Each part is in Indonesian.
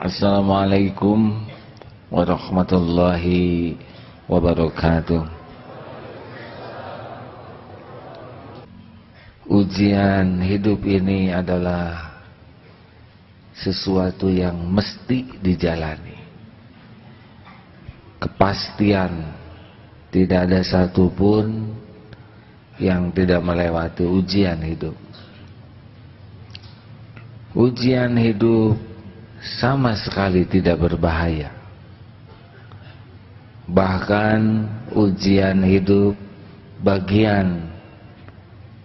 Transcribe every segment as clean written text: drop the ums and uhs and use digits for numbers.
Assalamualaikum warahmatullahi wabarakatuh. Ujian hidup ini adalah sesuatu yang mesti dijalani. Kepastian, tidak ada satupun yang tidak melewati ujian hidup. Ujian hidup sama sekali tidak berbahaya. Bahkan ujian hidup bagian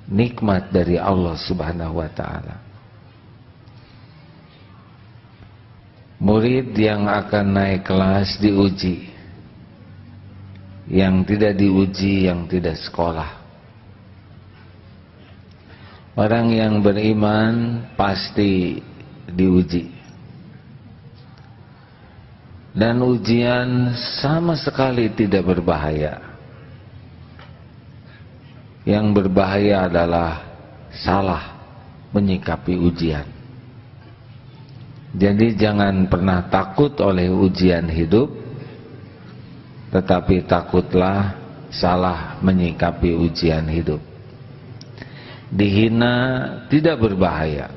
nikmat dari Allah Subhanahu wa ta'ala. Murid yang akan naik kelas diuji, yang tidak diuji yang tidak sekolah. Orang yang beriman pasti diuji. Dan ujian sama sekali tidak berbahaya. Yang berbahaya adalah salah menyikapi ujian. Jadi jangan pernah takut oleh ujian hidup, tetapi takutlah salah menyikapi ujian hidup. Dihina tidak berbahaya.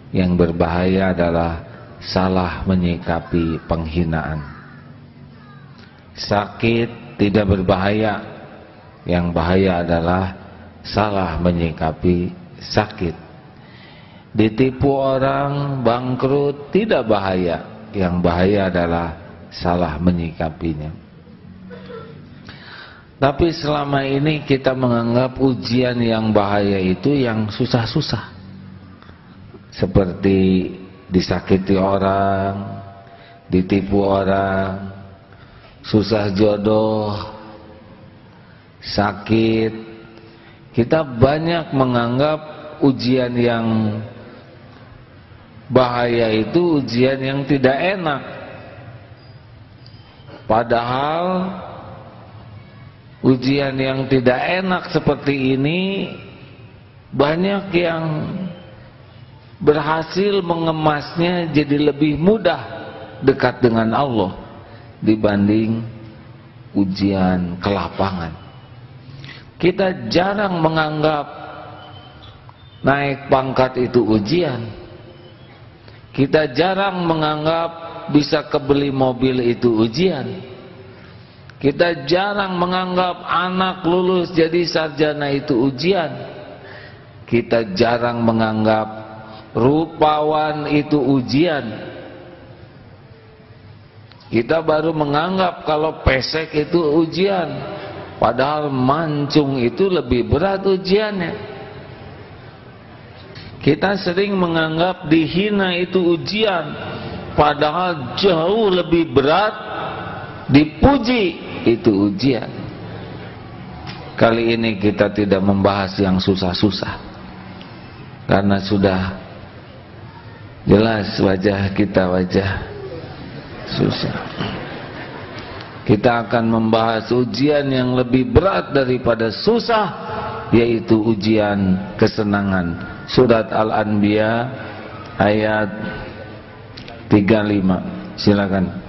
Yang berbahaya adalah salah menyikapi penghinaan. Sakit tidak berbahaya. Yang bahaya adalah salah menyikapi sakit. Ditipu orang, bangkrut tidak bahaya. Yang bahaya adalah salah menyikapinya. Tapi selama ini kita menganggap ujian yang bahaya itu yang susah-susah. Seperti disakiti orang, ditipu orang, susah jodoh, sakit. Kita banyak menganggap ujian yang bahaya itu ujian yang tidak enak. Padahal ujian yang tidak enak seperti ini banyak yang berhasil mengemasnya jadi lebih mudah dekat dengan Allah dibanding ujian kelapangan. Kita jarang menganggap naik pangkat itu ujian. Kita jarang menganggap bisa kebeli mobil itu ujian. Kita jarang menganggap anak lulus jadi sarjana itu ujian. Kita jarang menganggap rupawan itu ujian. Kita baru menganggap kalau pesek itu ujian, padahal mancung itu lebih berat ujiannya. Kita sering menganggap dihina itu ujian, padahal jauh lebih berat dipuji itu ujian. Kali ini kita tidak membahas yang susah-susah, karena sudah jelas wajah kita wajah susah. Kita akan membahas ujian yang lebih berat daripada susah, yaitu ujian kesenangan. Surat Al-Anbiya ayat 35. Silakan.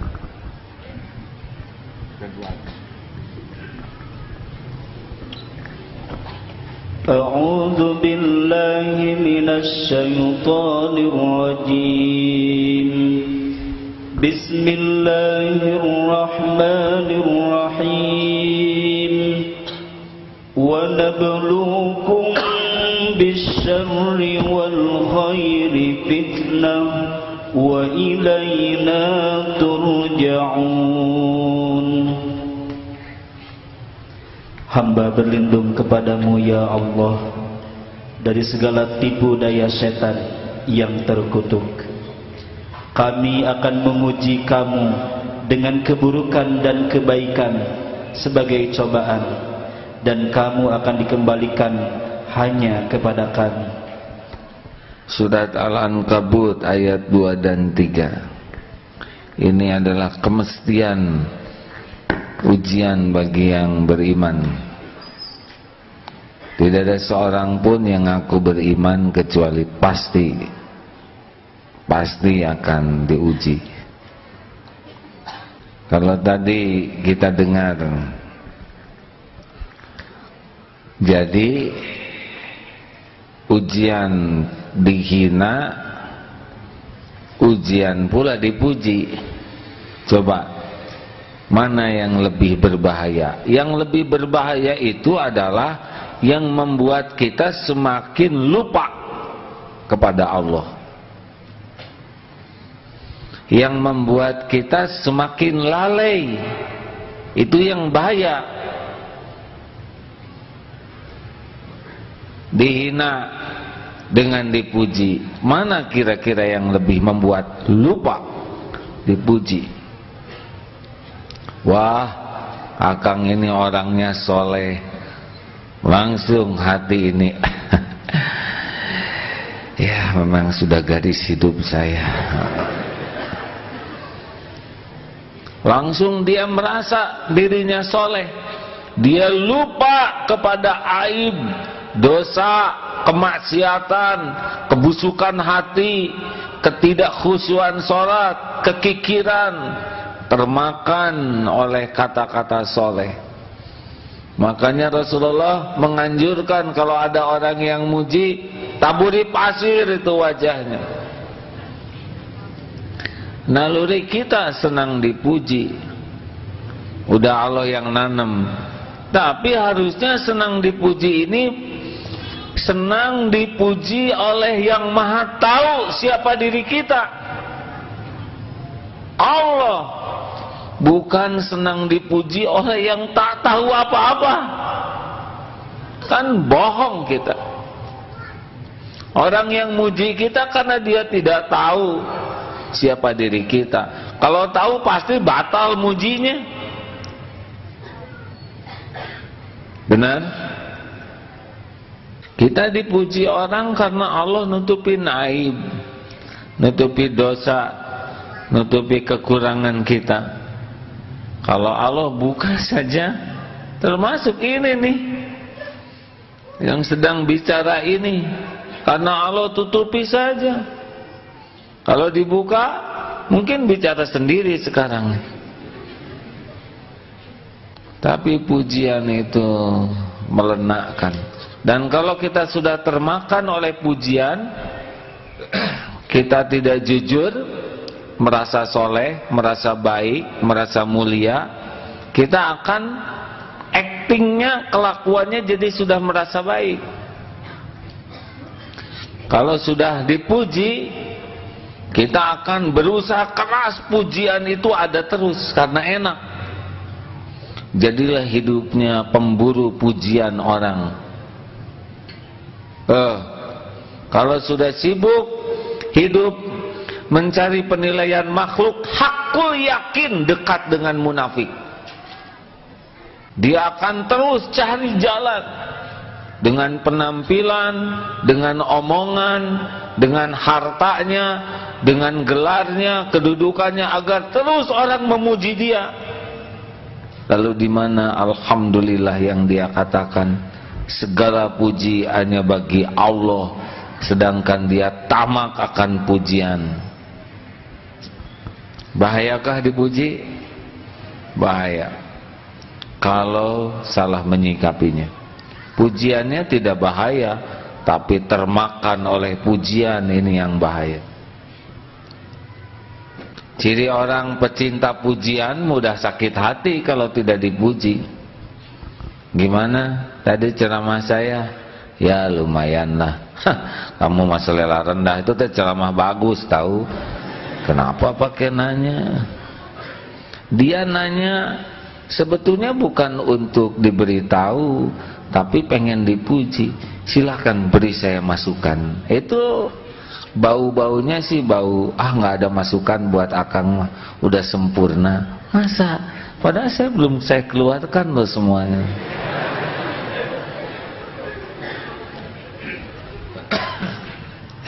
أعوذ بالله من الشيطان الرجيم بسم الله الرحمن الرحيم ونبلوكم بالشر والخير فتنة وإلينا ترجعون. Hamba berlindung kepadamu ya Allah dari segala tipu daya setan yang terkutuk. Kami akan memuji kamu dengan keburukan dan kebaikan sebagai cobaan, dan kamu akan dikembalikan hanya kepada kami. Surat Al-Ankabut ayat 2 dan 3. Ini adalah kemestian ujian bagi yang beriman. Tidak ada seorang pun yang ngaku beriman kecuali pasti pasti akan diuji. Kalau tadi kita dengar, jadi ujian dihina, ujian pula dipuji. Coba mana yang lebih berbahaya? Yang lebih berbahaya itu adalah yang membuat kita semakin lupa kepada Allah, yang membuat kita semakin lalai. Itu yang bahaya. Dihina dengan dipuji, mana kira-kira yang lebih membuat lupa dipuji? Wah, akang ini orangnya soleh, langsung hati ini ya memang sudah gadis hidup saya. Langsung dia merasa dirinya soleh, dia lupa kepada aib, dosa, kemaksiatan, kebusukan hati, ketidakkhusyuan sholat, kekikiran, termakan oleh kata-kata soleh. Makanya Rasulullah menganjurkan kalau ada orang yang muji, taburi pasir itu wajahnya. Naluri kita senang dipuji, udah Allah yang nanam. Tapi harusnya senang dipuji ini senang dipuji oleh yang maha tahu siapa diri kita, Allah. Bukan senang dipuji oleh yang tak tahu apa-apa. Kan bohong kita. Orang yang muji kita karena dia tidak tahu siapa diri kita. Kalau tahu pasti batal mujinya. Benar? Kita dipuji orang karena Allah nutupin aib, nutupi dosa, nutupi kekurangan kita. Kalau Allah buka saja, termasuk ini nih yang sedang bicara ini, karena Allah tutupi saja. Kalau dibuka, mungkin bicara sendiri sekarang. Tapi pujian itu melenakkan. Dan kalau kita sudah termakan oleh pujian, kita tidak jujur, merasa soleh, merasa baik, merasa mulia, kita akan aktingnya, kelakuannya jadi sudah merasa baik. Kalau sudah dipuji, kita akan berusaha keras pujian itu ada terus karena enak. Jadilah hidupnya pemburu pujian orang. Kalau sudah sibuk hidup mencari penilaian makhluk, hakul yakin dekat dengan munafik. Dia akan terus cari jalan dengan penampilan, dengan omongan, dengan hartanya, dengan gelarnya, kedudukannya, agar terus orang memuji dia. Lalu di mana alhamdulillah yang dia katakan? Segala puji hanya bagi Allah, sedangkan dia tamak akan pujian. Bahayakah dipuji? Bahaya kalau salah menyikapinya. Pujiannya tidak bahaya, tapi termakan oleh pujian, ini yang bahaya. Ciri orang pecinta pujian mudah sakit hati kalau tidak dipuji. Gimana tadi ceramah saya? Ya lumayan lah. Kamu mah selera rendah, itu teh ceramah bagus tahu. Kenapa pakai nanya? Dia nanya sebetulnya bukan untuk diberitahu, tapi pengen dipuji. Silahkan beri saya masukan. Itu bau-baunya sih bau, nggak ada masukan buat akang, udah sempurna. Masa? Padahal saya keluarkan loh semuanya.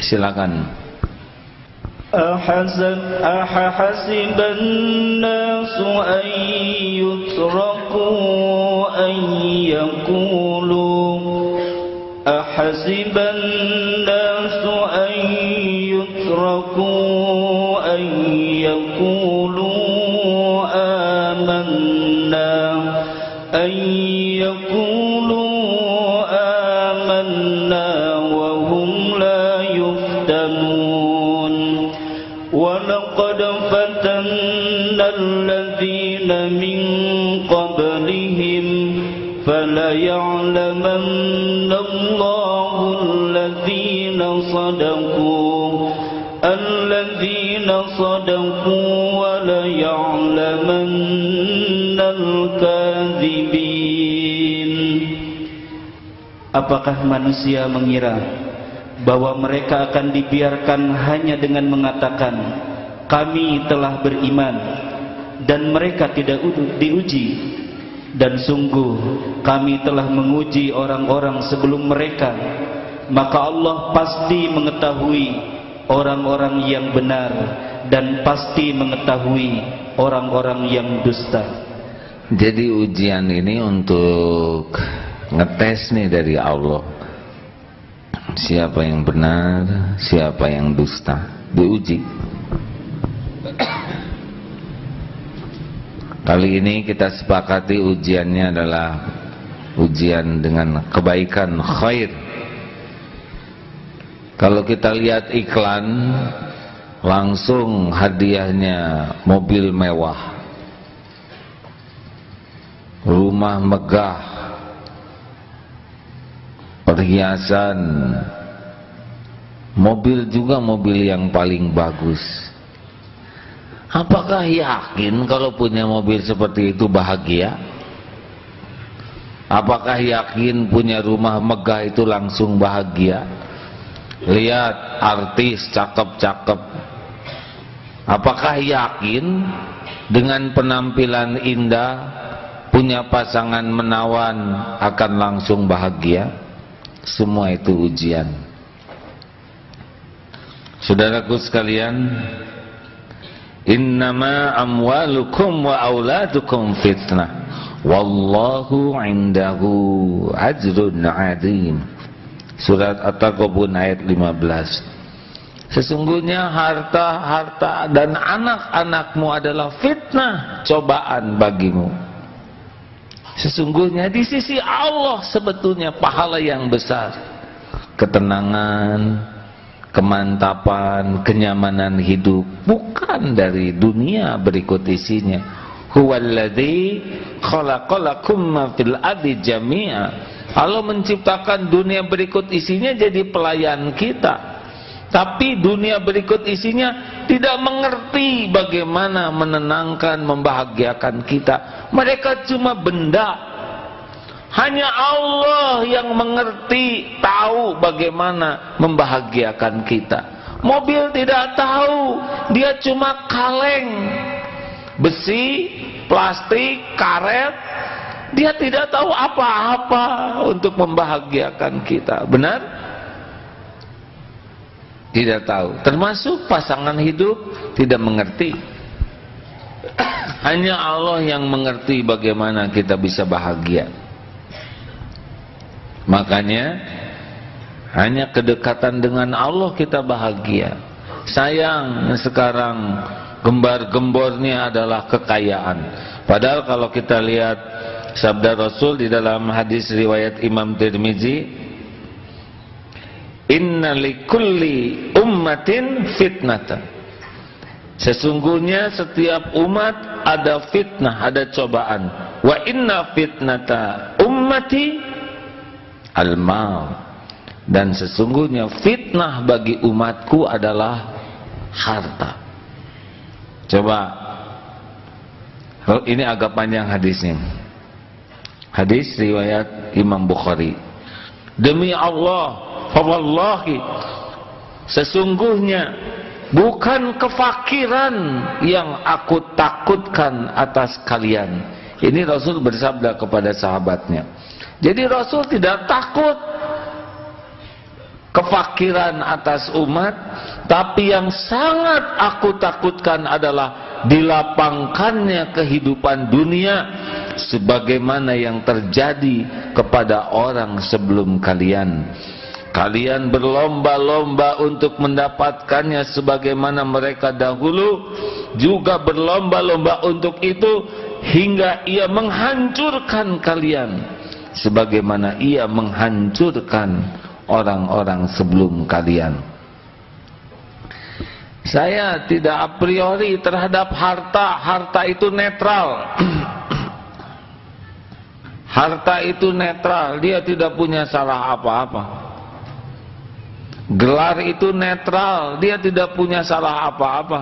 Silakan. أحسب الناس أن يتركوا أن يقولوا أحسب الناس أن يتركوا أن يقولوا آمنا وهم لا يفتنون ولقد فتنا الذين من قبلهم فليعلمن الله الذين صدقوا وليعلمن الكاذبين. Apakah manusia mengira bahwa mereka akan dibiarkan hanya dengan mengatakan kami telah beriman dan mereka tidak diuji? Dan sungguh kami telah menguji orang-orang sebelum mereka, maka Allah pasti mengetahui orang-orang yang benar dan pasti mengetahui orang-orang yang dusta. Jadi ujian ini untuk ngetes nih dari Allah, siapa yang benar, siapa yang dusta, diuji. Kali ini kita sepakati ujiannya adalah ujian dengan kebaikan, khair. Kalau kita lihat iklan, langsung hadiahnya mobil mewah, rumah megah, perhiasan, mobil juga mobil yang paling bagus. Apakah yakin kalau punya mobil seperti itu bahagia? Apakah yakin punya rumah megah itu langsung bahagia? Lihat artis cakep-cakep. Apakah yakin dengan penampilan indah, punya pasangan menawan akan langsung bahagia? Semua itu ujian. Saudaraku sekalian, innama amwalukum wa auladukum fitnah wallahu indahu ajrun azim. Surat At-Taghabun ayat 15. Sesungguhnya harta dan anak-anakmu adalah fitnah, cobaan bagimu. Sesungguhnya di sisi Allah sebetulnya pahala yang besar, ketenangan, kemantapan, kenyamanan hidup, bukan dari dunia berikut isinya. Huwallazi khalaqalakum ma fil ardi jami'a. Allah menciptakan dunia berikut isinya jadi pelayan kita, tapi dunia berikut isinya tidak mengerti bagaimana menenangkan, membahagiakan kita. Mereka cuma benda. Hanya Allah yang mengerti, tahu bagaimana membahagiakan kita. Mobil tidak tahu, dia cuma kaleng, besi, plastik, karet. Dia tidak tahu apa-apa untuk membahagiakan kita. Benar? Tidak tahu. Termasuk pasangan hidup tidak mengerti. Hanya Allah yang mengerti bagaimana kita bisa bahagia. Makanya hanya kedekatan dengan Allah kita bahagia. Sayang sekarang gembar-gembornya adalah kekayaan. Padahal kalau kita lihat sabda Rasul di dalam hadis riwayat Imam Tirmizi, inna likulli ummatin fitnatan. Sesungguhnya setiap umat ada fitnah, ada cobaan. Wa inna fitnata ummati al-mal. Dan sesungguhnya fitnah bagi umatku adalah harta. Coba, ini agak panjang hadisnya. Hadis riwayat Imam Bukhari. Demi Allah, fawallahi, sesungguhnya bukan kefakiran yang aku takutkan atas kalian. Ini Rasul bersabda kepada sahabatnya. Jadi Rasul tidak takut kefakiran atas umat, tapi yang sangat aku takutkan adalah dilapangkannya kehidupan dunia sebagaimana yang terjadi kepada orang sebelum kalian. Kalian berlomba-lomba untuk mendapatkannya sebagaimana mereka dahulu juga berlomba-lomba untuk itu, hingga ia menghancurkan kalian sebagaimana ia menghancurkan orang-orang sebelum kalian. Saya tidak a priori terhadap harta. Harta itu netral. Harta itu netral, dia tidak punya salah apa-apa. Gelar itu netral, dia tidak punya salah apa-apa.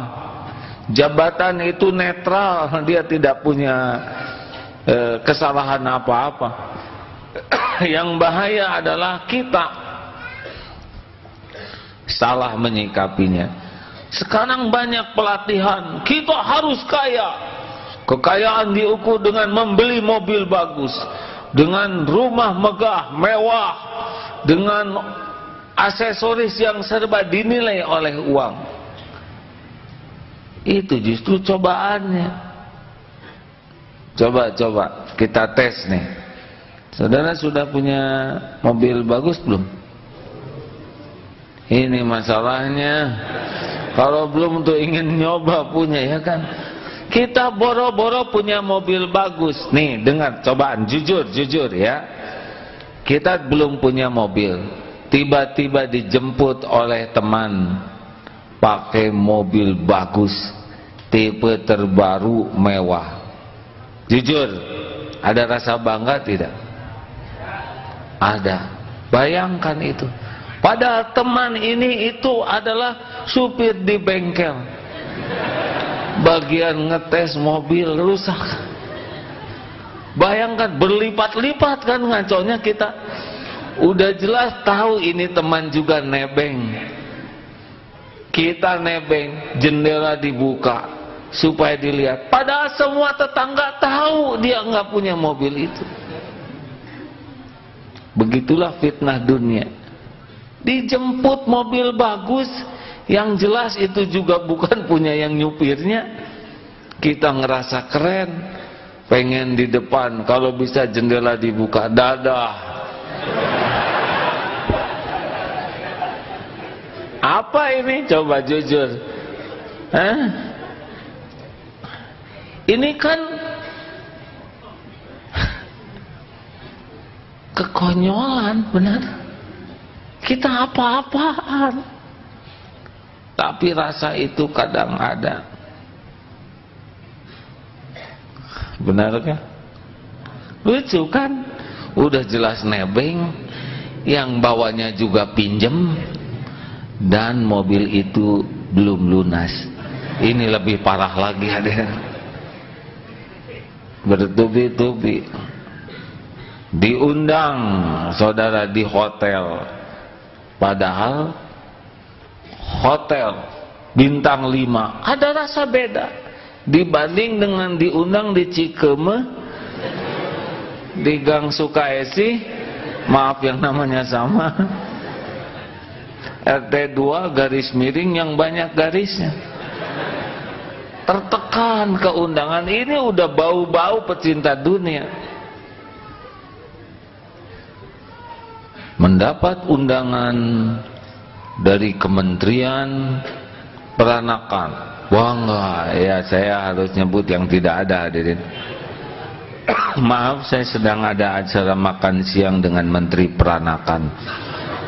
Jabatan itu netral, dia tidak punya kesalahan apa-apa. Yang bahaya adalah kita salah menyikapinya. Sekarang banyak pelatihan, kita harus kaya. Kekayaan diukur dengan membeli mobil bagus, dengan rumah megah, mewah, dengan aksesoris yang serba dinilai oleh uang. Itu justru cobaannya. Coba kita tes nih. Saudara sudah punya mobil bagus belum? Ini masalahnya. Kalau belum tuh ingin nyoba punya, ya kan? Kita boro-boro punya mobil bagus. Nih, dengar cobaan, jujur ya. Kita belum punya mobil, tiba-tiba dijemput oleh teman pakai mobil bagus, tipe terbaru, mewah. Jujur, ada rasa bangga tidak? Ada. Bayangkan itu. Padahal teman ini itu adalah supir di bengkel. Bagian ngetes mobil rusak. Bayangkan, berlipat-lipat kan ngaconya kita. Udah jelas tahu ini teman juga nebeng. Kita nebeng, jendela dibuka supaya dilihat. Padahal semua tetangga tahu dia nggak punya mobil itu. Begitulah fitnah dunia. Dijemput mobil bagus, yang jelas itu juga bukan punya yang nyupirnya. Kita ngerasa keren, pengen di depan, kalau bisa jendela dibuka, dadah. Apa ini? Coba jujur. Ini kan kekonyolan, benar. Kita apa-apaan, tapi rasa itu kadang ada. Benar kan? Lucu kan? Udah jelas nebeng, yang bawanya juga pinjem, dan mobil itu belum lunas. Ini lebih parah lagi, ada bertubi-tubi. Diundang saudara di hotel, padahal hotel bintang 5 ada rasa beda dibanding dengan diundang di Cikeme, di Gang Sukaesi, maaf yang namanya sama, RT 2 garis miring yang banyak garisnya. Tertekan keundangan ini, udah bau-bau pecinta dunia. Mendapat undangan dari Kementerian Peranakan, bangga ya. Saya harus nyebut yang tidak ada, hadirin. Maaf, saya sedang ada acara makan siang dengan Menteri Peranakan,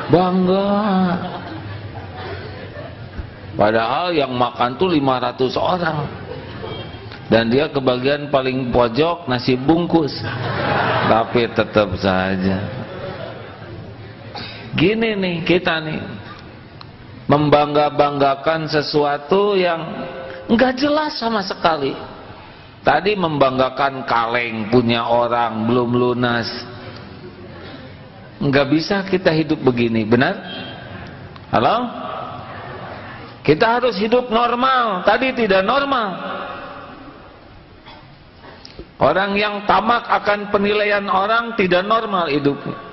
bangga. Padahal yang makan tuh 500 orang, dan dia kebagian paling pojok nasi bungkus, tapi tetap saja. Gini nih kita nih, membangga-banggakan sesuatu yang enggak jelas sama sekali. Tadi membanggakan kaleng punya orang belum lunas. Enggak bisa kita hidup begini, benar? Halo? Kita harus hidup normal. Tadi tidak normal. Orang yang tamak akan penilaian orang tidak normal hidupnya.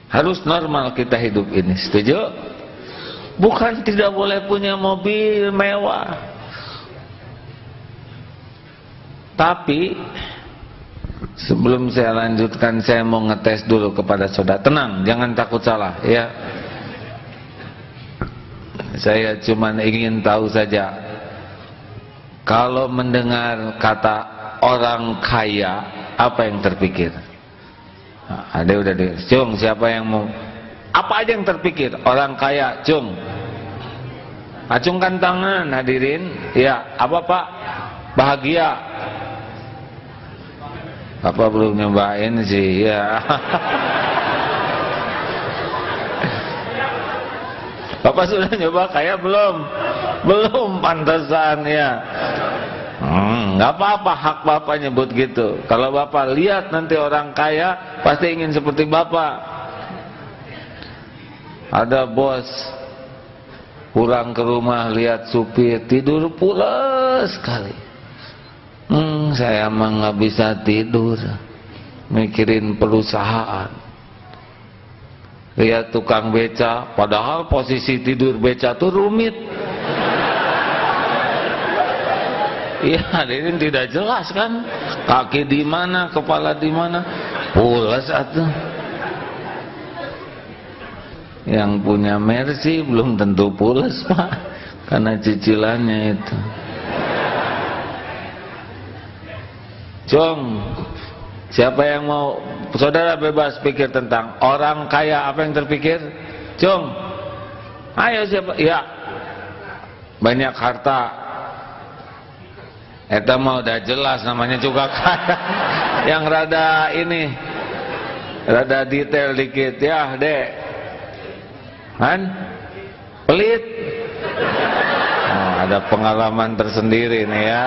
Harus normal kita hidup ini, setuju? Bukan tidak boleh punya mobil mewah, tapi Sebelum saya lanjutkan, saya mau ngetes dulu kepada saudara. Tenang, jangan takut salah ya. Saya cuma ingin tahu saja, kalau mendengar kata orang kaya, apa yang terpikir? Ada udah deh. Cung, siapa yang mau? Apa aja yang terpikir? Orang kaya, cung. Acungkan tangan hadirin. Ya, apa Pak? Bahagia. Apa belum nyobain sih? Ya. Bapak sudah nyoba kaya belum? Belum, pantesan ya. Nggak apa-apa, hak Bapak nyebut gitu. Kalau Bapak lihat nanti orang kaya, pasti ingin seperti Bapak. Ada bos pulang ke rumah lihat supir tidur pulas sekali. Saya mah nggak bisa tidur, mikirin perusahaan. Lihat tukang beca, padahal posisi tidur beca tuh rumit. Iya, ini tidak jelas kan? Kaki di mana, kepala di mana? Pulas atuh. Yang punya Mercy belum tentu pulas, Pak, karena cicilannya itu. Jong, siapa yang mau? Saudara bebas pikir tentang orang kaya, apa yang terpikir? Jong, ayo siapa? Ya, banyak harta. Eta mah udah jelas namanya juga kaya. Yang rada ini, rada detail dikit ya, Dek. Kan? Pelit. Oh, ada pengalaman tersendiri nih ya.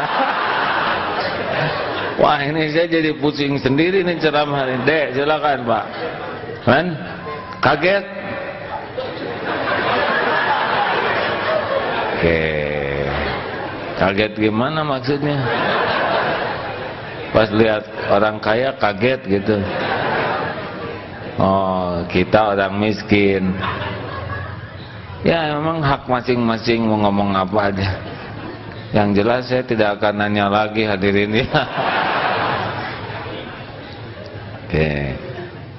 Wah, ini saya jadi pusing sendiri nih ceramah ini. Dek, silakan Pak. Kan? Kaget? Oke. Kaget gimana maksudnya? Pas lihat orang kaya kaget gitu. Oh, kita orang miskin. Ya, memang hak masing-masing mau ngomong apa aja. Yang jelas saya tidak akan nanya lagi hadirin ya. Oke,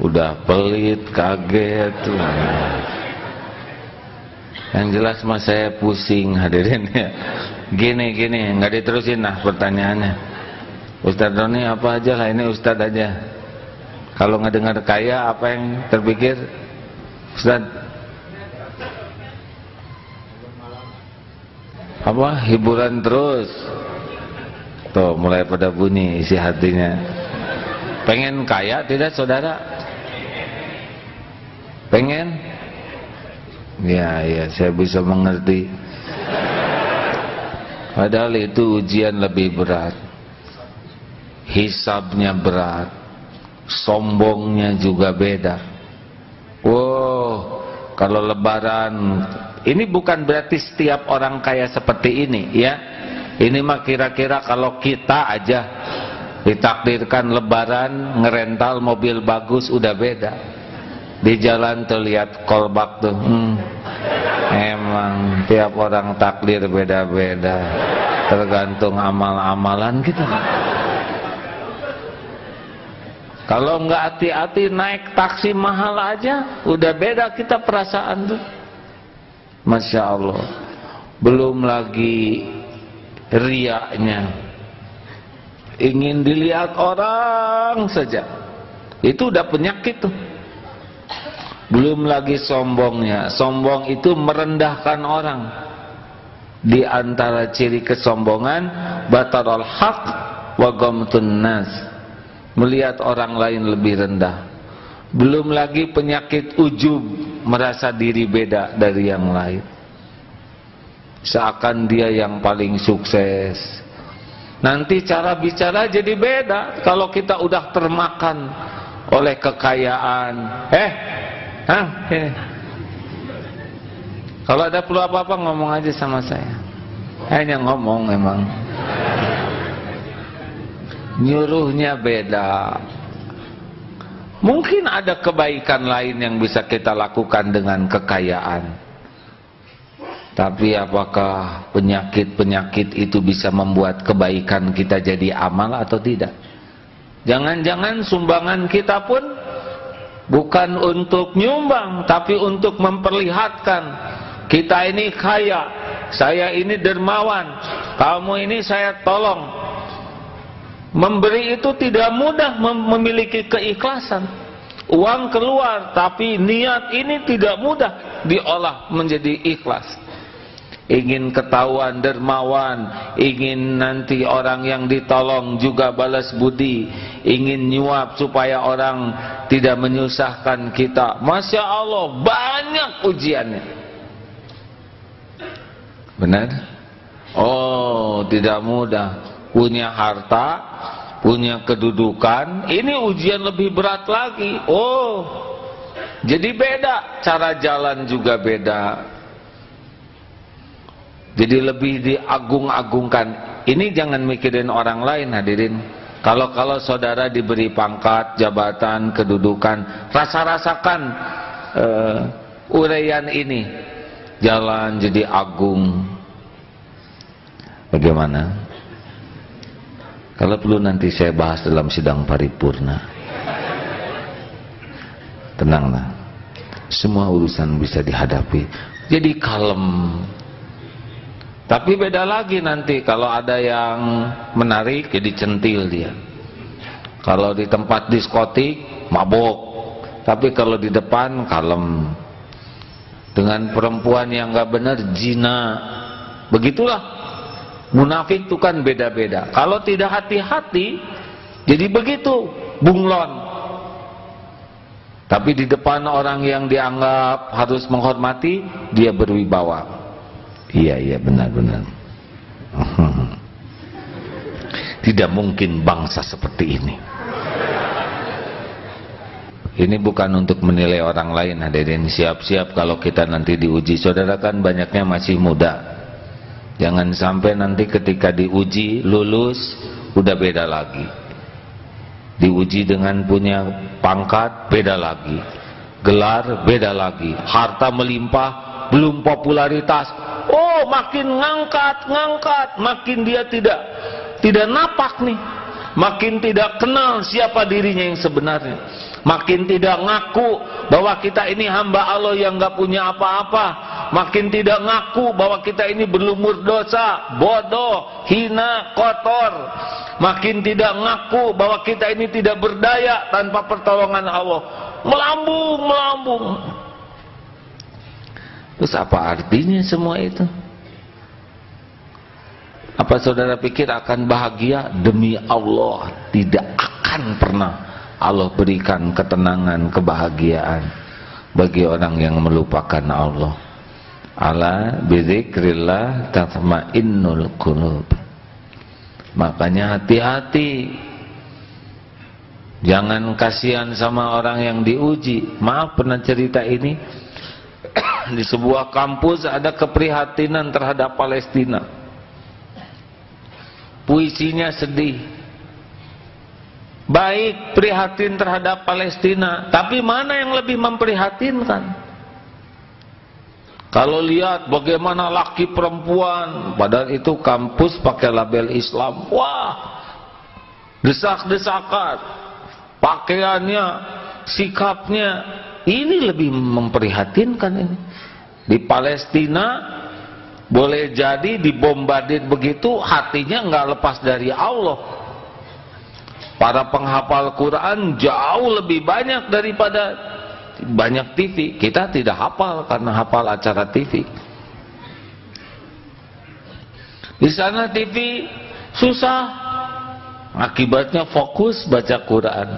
udah pelit, kaget tuh. Yang jelas mas saya pusing hadirin ya. Gini, nggak diterusin lah pertanyaannya. Ustadz Doni apa aja lah, ini Ustadz aja. Kalau nggak dengar kaya, apa yang terpikir? Ustadz? Apa? Hiburan terus. Tuh, mulai pada bunyi isi hatinya. Pengen kaya tidak saudara? Pengen? Ya, saya bisa mengerti. Padahal itu ujian lebih berat. Hisabnya berat. Sombongnya juga beda. Wow, kalau lebaran, ini bukan berarti setiap orang kaya seperti ini ya. Ini mah kira-kira kalau kita aja ditakdirkan lebaran ngerental mobil bagus udah beda. Di jalan tuh lihat kolbak tuh. Emang tiap orang takdir beda-beda. Tergantung amal-amalan kita. Kalau nggak hati-hati naik taksi mahal aja udah beda kita perasaan tuh. Masya Allah. Belum lagi riaknya, ingin dilihat orang saja, itu udah penyakit tuh. Belum lagi sombongnya. Sombong itu merendahkan orang. Di antara ciri kesombongan, batarul haq wa ghamtun nas, melihat orang lain lebih rendah. Belum lagi penyakit ujub, merasa diri beda dari yang lain, seakan dia yang paling sukses. Nanti cara bicara jadi beda kalau kita udah termakan oleh kekayaan. Kalau ada perlu apa-apa ngomong aja sama saya. Hanya ngomong emang. Nyuruhnya beda. Mungkin ada kebaikan lain yang bisa kita lakukan dengan kekayaan. Tapi apakah penyakit-penyakit itu bisa membuat kebaikan kita jadi amal atau tidak? Jangan-jangan sumbangan kita pun bukan untuk nyumbang, tapi untuk memperlihatkan kita ini kaya, saya ini dermawan, kamu ini saya tolong. Memberi itu tidak mudah, memiliki keikhlasan. Uang keluar, tapi niat ini tidak mudah diolah menjadi ikhlas. Ingin ketahuan dermawan, ingin nanti orang yang ditolong juga balas budi, ingin nyuap supaya orang tidak menyusahkan kita. Masya Allah, banyak ujiannya. Benar? Oh, tidak mudah. Punya harta, punya kedudukan, ini ujian lebih berat lagi. Oh, jadi beda, cara jalan juga beda. Jadi lebih diagung-agungkan. Ini jangan mikirin orang lain, hadirin. Kalau saudara diberi pangkat, jabatan, kedudukan, rasa-rasakan uraian ini. Jalan jadi agung. Bagaimana? Kalau perlu nanti saya bahas dalam sidang paripurna. Tenanglah. Semua urusan bisa dihadapi. Jadi kalem. Tapi beda lagi nanti kalau ada yang menarik jadi centil dia. Kalau di tempat diskotik mabok. Tapi kalau di depan kalem. Dengan perempuan yang gak benar zina. Begitulah. Munafik itu kan beda-beda. Kalau tidak hati-hati jadi begitu, bunglon. Tapi di depan orang yang dianggap harus menghormati, dia berwibawa. Iya benar-benar. Tidak mungkin bangsa seperti ini. Ini bukan untuk menilai orang lain, hadirin. Siap-siap kalau kita nanti diuji. Saudara kan banyaknya masih muda. Jangan sampai nanti ketika diuji lulus udah beda lagi. Diuji dengan punya pangkat beda lagi, gelar beda lagi, harta melimpah, belum popularitas. Oh, makin ngangkat, makin dia tidak napak nih. Makin tidak kenal siapa dirinya yang sebenarnya. Makin tidak ngaku bahwa kita ini hamba Allah yang gak punya apa-apa. Makin tidak ngaku bahwa kita ini berlumur dosa, bodoh, hina, kotor. Makin tidak ngaku bahwa kita ini tidak berdaya tanpa pertolongan Allah. Melambung. Terus apa artinya semua itu? Apa saudara pikir akan bahagia? Demi Allah, tidak akan pernah Allah berikan ketenangan, kebahagiaan bagi orang yang melupakan Allah. Ala bizikrillah tatma'innul qulub. Makanya hati-hati. Jangan kasihan sama orang yang diuji. Maaf, pernah cerita ini. Di sebuah kampus ada keprihatinan terhadap Palestina. Puisinya sedih. Baik, prihatin terhadap Palestina, tapi mana yang lebih memprihatinkan? Kalau lihat bagaimana laki perempuan, padahal itu kampus pakai label Islam, wah, desak-desakan, pakaiannya, sikapnya, ini lebih memprihatinkan ini. Di Palestina boleh jadi dibombardir begitu, hatinya nggak lepas dari Allah. Para penghafal Quran jauh lebih banyak daripada banyak TV. Kita tidak hafal karena hafal acara TV. Di sana TV susah, akibatnya fokus baca Quran.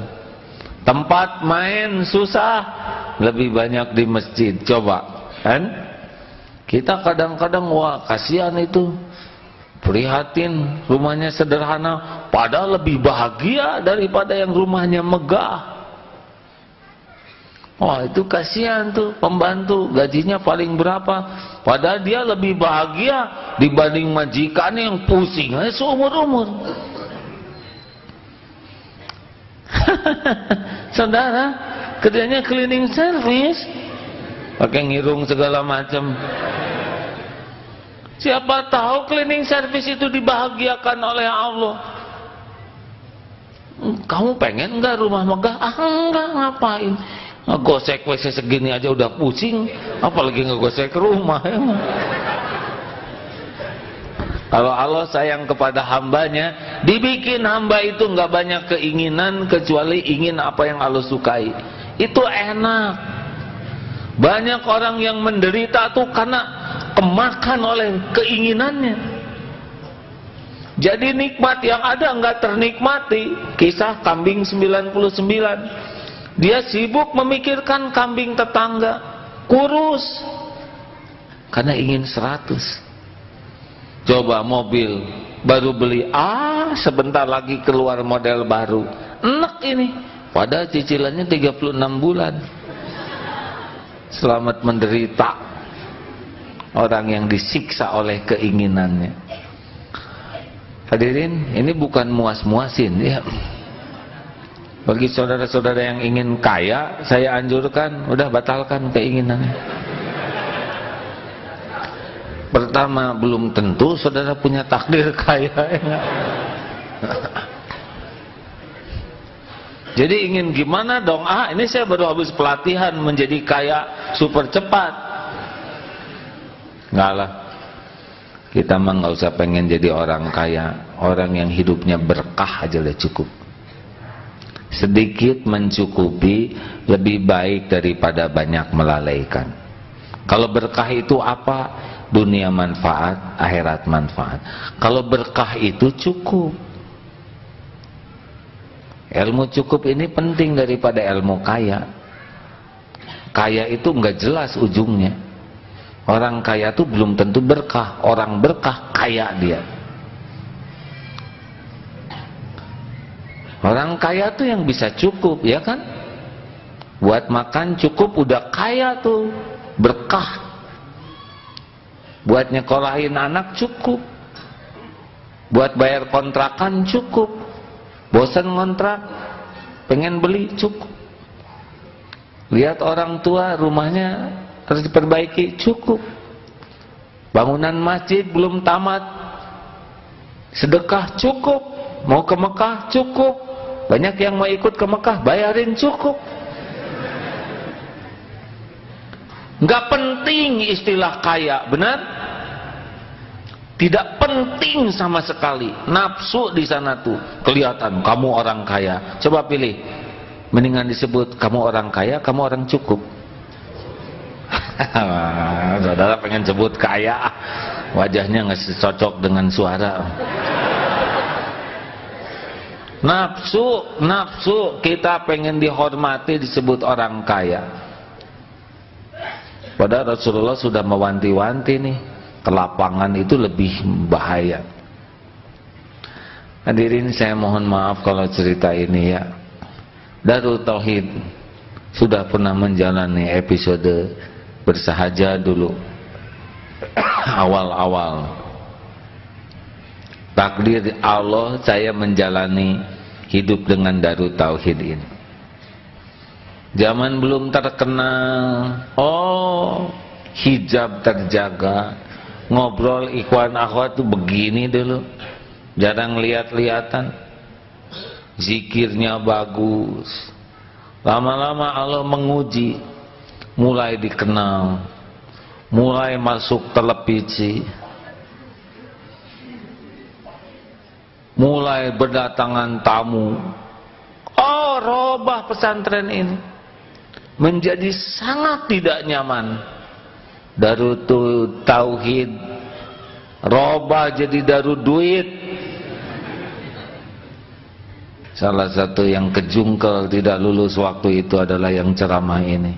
Tempat main susah, lebih banyak di masjid. Coba, kan? Kita kadang-kadang wah kasihan itu. Prihatin, rumahnya sederhana, padahal lebih bahagia daripada yang rumahnya megah. Wah, itu kasihan tuh pembantu, gajinya paling berapa, padahal dia lebih bahagia dibanding majikannya yang pusing seumur-umur. Saudara, kerjanya cleaning service, pakai ngirung segala macam. Siapa tahu cleaning service itu dibahagiakan oleh Allah. kamu pengen nggak rumah megah? Ah enggak, ngapain? Ngegosek WC segini aja udah pusing, apalagi ngegosek rumah. Ya. Kalau Allah sayang kepada hambanya, dibikin hamba itu nggak banyak keinginan kecuali ingin apa yang Allah sukai. Itu enak. Banyak orang yang menderita tuh karena kemakan oleh keinginannya. Jadi nikmat yang ada nggak ternikmati. Kisah kambing 99. Dia sibuk memikirkan kambing tetangga, kurus, karena ingin 100. Coba mobil baru beli, sebentar lagi keluar model baru, enak ini, padahal cicilannya 36 bulan. Selamat menderita orang yang disiksa oleh keinginannya. Hadirin, ini bukan muas-muasin ya. Bagi saudara-saudara yang ingin kaya, saya anjurkan, udah batalkan keinginannya. Pertama, belum tentu saudara punya takdir kaya. Jadi ingin gimana dong? Ini saya baru habis pelatihan menjadi kaya super cepat. Enggak lah. Kita mah nggak usah pengen jadi orang kaya. Orang yang hidupnya berkah aja udah cukup. Sedikit mencukupi lebih baik daripada banyak melalaikan. Kalau berkah itu apa? Dunia manfaat, akhirat manfaat. Kalau berkah itu cukup. Ilmu cukup ini penting daripada ilmu kaya. Kaya itu nggak jelas ujungnya. Orang kaya itu belum tentu berkah. Orang berkah kaya dia. Orang kaya tuh yang bisa cukup, ya kan? Buat makan cukup, udah kaya tuh, berkah. Buat nyekolahin anak cukup. Buat bayar kontrakan cukup. Bosan ngontrak, pengen beli cukup. Lihat orang tua rumahnya harus diperbaiki cukup. Bangunan masjid belum tamat, sedekah cukup. Mau ke Mekah cukup. Banyak yang mau ikut ke Mekah, bayarin cukup. Nggak penting istilah kaya, benar? Tidak penting sama sekali. Nafsu di sana tuh kelihatan. Kamu orang kaya. Coba pilih. Mendingan disebut kamu orang kaya, kamu orang cukup. Saudara pengen sebut kaya, wajahnya nggak cocok dengan suara. Nafsu kita pengen dihormati disebut orang kaya. Padahal Rasulullah sudah mewanti-wanti nih, kelapangan itu lebih bahaya. Hadirin, saya mohon maaf kalau cerita ini ya. Darut Tauhid sudah pernah menjalani episode bersahaja dulu. Awal-awal takdir Allah saya menjalani hidup dengan Darut Tauhid ini. Zaman belum terkenal, hijab terjaga, ngobrol ikhwan akhwat tuh begini dulu, jarang lihat-lihatan, zikirnya bagus. Lama-lama Allah menguji, mulai dikenal, mulai masuk televisi, mulai berdatangan tamu. Robah pesantren ini menjadi sangat tidak nyaman. Darut Tauhid robah jadi darut duit. Salah satu yang kejungkel tidak lulus waktu itu adalah yang ceramah ini.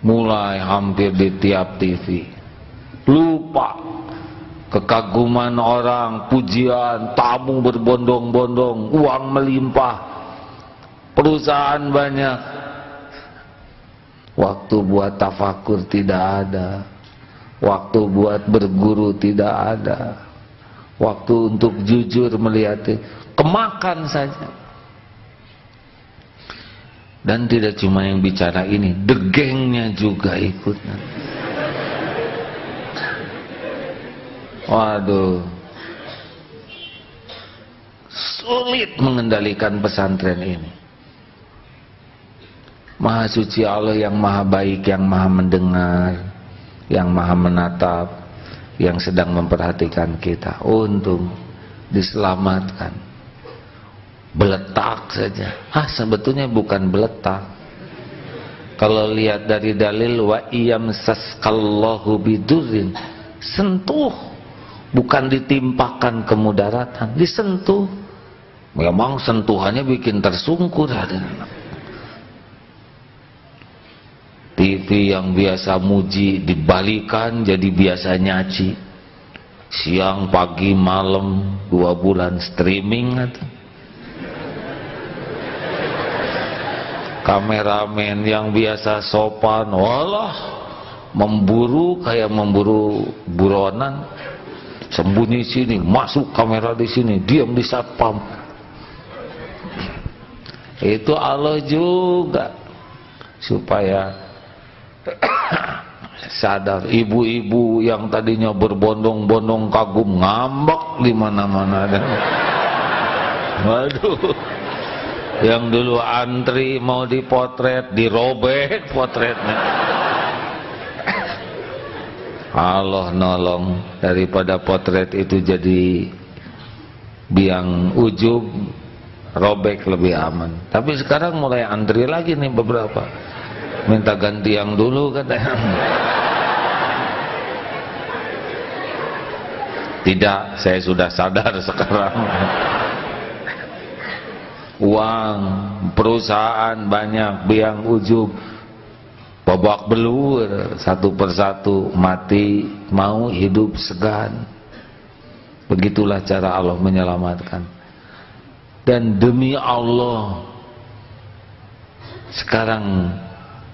Mulai hampir di tiap TV. Lupa kekaguman orang, pujian, tamu berbondong-bondong, uang melimpah, perusahaan banyak. Waktu buat tafakur tidak ada, waktu buat berguru tidak ada, waktu untuk jujur melihat, kemakan saja. Dan tidak cuma yang bicara ini, degengnya juga ikut. Waduh, sulit mengendalikan pesantren ini. Maha suci Allah yang maha baik, yang maha mendengar, yang maha menatap, yang sedang memperhatikan kita. Untung diselamatkan. Beletak saja. Sebetulnya bukan beletak. Kalau lihat dari dalil wa iyamsaskallahu bidurrin, sentuh, bukan ditimpakan kemudaratan, disentuh. Memang sentuhannya bikin tersungkur. TV yang biasa muji dibalikan jadi biasa nyaci. Siang, pagi, malam, 2 bulan streaming atau kameramen yang biasa sopan, walah memburu kayak memburu buronan, sembunyi sini, masuk kamera di sini, diam di satpam. Itu Allah juga supaya sadar. Ibu-ibu yang tadinya berbondong-bondong kagum ngambek di mana-mana. Waduh, yang dulu antri mau dipotret, dirobek potretnya. Allah nolong, daripada potret itu jadi biang ujub, robek lebih aman. Tapi sekarang mulai antri lagi nih beberapa, minta ganti yang dulu katanya. Tidak, saya sudah sadar sekarang. Uang, perusahaan banyak, biang ujub, babak belur, satu persatu mati, mau hidup segan. Begitulah cara Allah menyelamatkan. Dan demi Allah, sekarang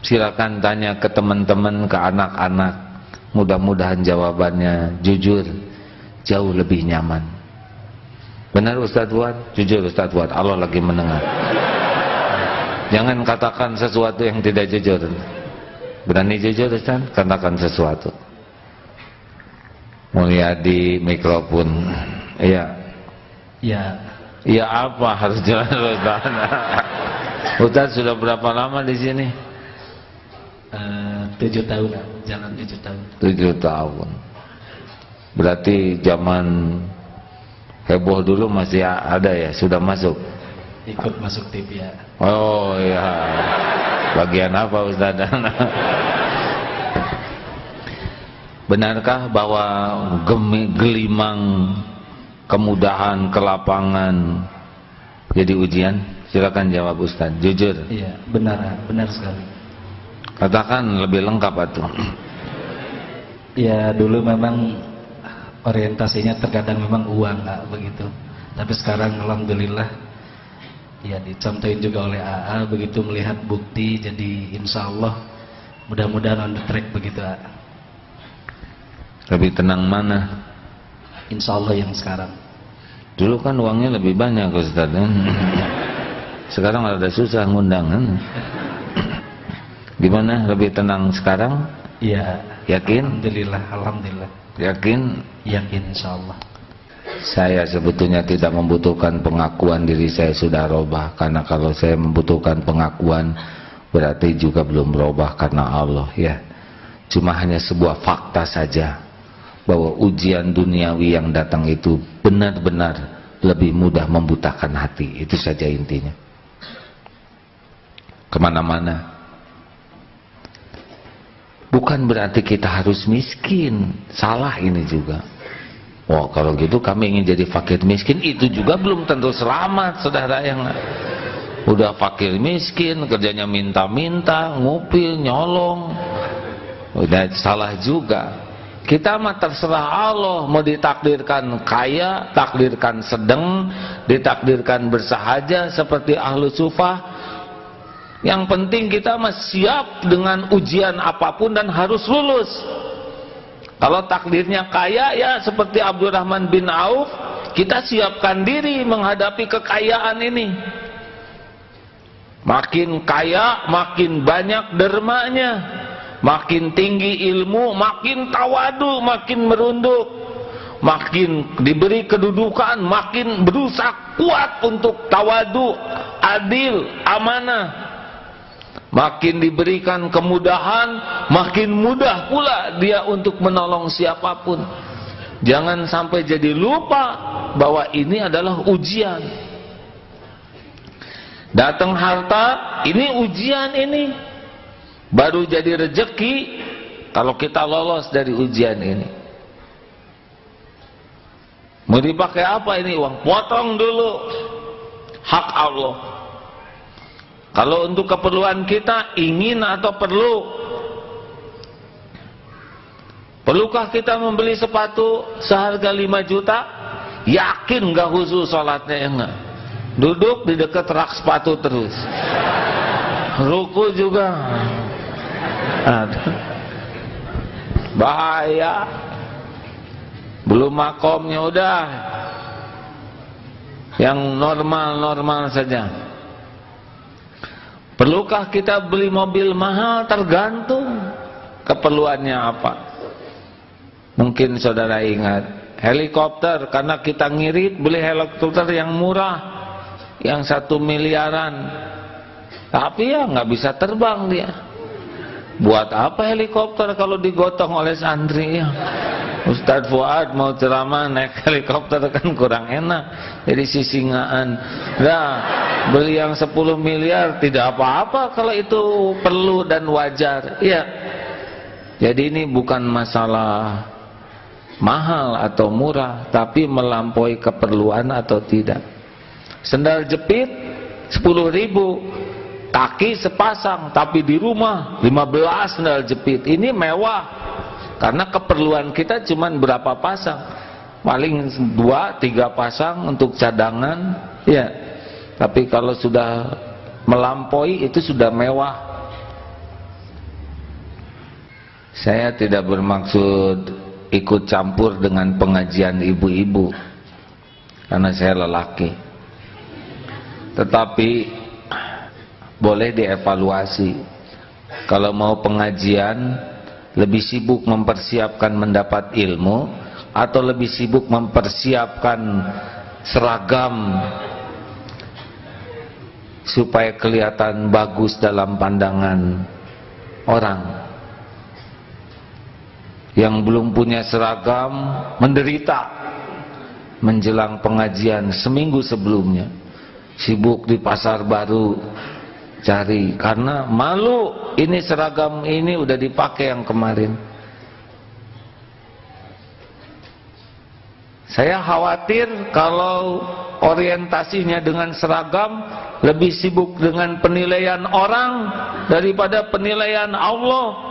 silakan tanya ke teman-teman, ke anak-anak, mudah-mudahan jawabannya jujur, jauh lebih nyaman. Benar Ustadz Fuad? Jujur Ustadz Fuad, Allah lagi mendengar. Jangan katakan sesuatu yang tidak jujur. Berani jujur Ustadz? Katakan sesuatu. Mulia di mikrofon. Iya. Ya. Iya apa harus jelas Ustadz? Ustadz sudah berapa lama di sini? 7 tahun, jalan 7 tahun. 7 tahun. Berarti zaman heboh dulu masih ada ya, sudah masuk? Ikut masuk TV ya. Oh iya. Bagian apa Ustaz? Benarkah bahwa gelimang kemudahan, kelapangan jadi ujian? Silakan jawab Ustaz, jujur. Iya, benar sekali. Katakan lebih lengkap atuh. Ya dulu memang orientasinya terkadang memang uang, nggak begitu. Tapi sekarang alhamdulillah ya dicontohin juga oleh AA, begitu melihat bukti, jadi insya Allah mudah-mudahan on the track begitu AA. Lebih tenang mana? Insya Allah yang sekarang. Dulu kan uangnya lebih banyak Ustaz. Sekarang ada susah ngundang. Gimana, lebih tenang sekarang? Iya. Yakin? Alhamdulillah. Yakin? Yakin insyaallah. Saya sebetulnya tidak membutuhkan pengakuan diri saya sudah robah, karena kalau saya membutuhkan pengakuan berarti juga belum berubah karena Allah ya. Cuma hanya sebuah fakta saja bahwa ujian duniawi yang datang itu benar-benar lebih mudah membutakan hati. Itu saja intinya. Kemana-mana. Bukan berarti kita harus miskin. Salah ini juga. Wah, kalau gitu kami ingin jadi fakir miskin, itu juga belum tentu selamat, saudara yang udah fakir miskin, kerjanya minta-minta, ngupil, nyolong. Udah salah juga. Kita mah terserah Allah, mau ditakdirkan kaya, takdirkan sedang, ditakdirkan bersahaja seperti ahlu sufah. Yang penting kita mah siap dengan ujian apapun dan harus lulus. Kalau takdirnya kaya ya seperti Abdurrahman bin Auf, kita siapkan diri menghadapi kekayaan ini. Makin kaya, makin banyak dermanya. Makin tinggi ilmu, makin tawadu, makin merunduk. makin diberi kedudukan, makin berusaha kuat untuk tawadu, adil, amanah. Makin diberikan kemudahan, makin mudah pula dia untuk menolong siapapun. Jangan sampai jadi lupa bahwa ini adalah ujian. Datang harta, ini ujian ini. Baru jadi rezeki kalau kita lolos dari ujian ini. Mau dipakai apa ini uang? Potong dulu. Hak Allah. Kalau untuk keperluan kita, ingin atau perlu? Perlukah kita membeli sepatu seharga 5 juta? Yakin gak khusus sholatnya ya enggak? Duduk di dekat rak sepatu terus. Ruku juga. Bahaya. Belum makomnya udah. Yang normal-normal saja. Perlukah kita beli mobil mahal? Tergantung keperluannya apa. Mungkin saudara ingat helikopter, karena kita ngirit beli helikopter yang murah, yang 1 miliaran, tapi ya nggak bisa terbang dia. Buat apa helikopter kalau digotong oleh santri ya? Ustadz Fuad mau ceramah naik helikopter kan kurang enak, jadi sisingaan. Nah, beli yang 10 miliar tidak apa-apa kalau itu perlu dan wajar. Ya. Jadi ini bukan masalah mahal atau murah, tapi melampaui keperluan atau tidak. Sendal jepit 10.000, kaki sepasang, tapi di rumah 15 sendal jepit. Ini mewah, karena keperluan kita cuma berapa pasang, paling 2-3 pasang untuk cadangan, ya. Tapi kalau sudah melampaui itu sudah mewah. Saya tidak bermaksud ikut campur dengan pengajian ibu-ibu, karena saya lelaki. Tetapi boleh dievaluasi. Kalau mau pengajian, lebih sibuk mempersiapkan mendapat ilmu atau lebih sibuk mempersiapkan seragam supaya kelihatan bagus dalam pandangan orang? Yang belum punya seragam menderita menjelang pengajian seminggu sebelumnya, sibuk di pasar baru cari, karena malu ini seragam ini udah dipakai yang kemarin. Saya khawatir kalau orientasinya dengan seragam, lebih sibuk dengan penilaian orang daripada penilaian Allah.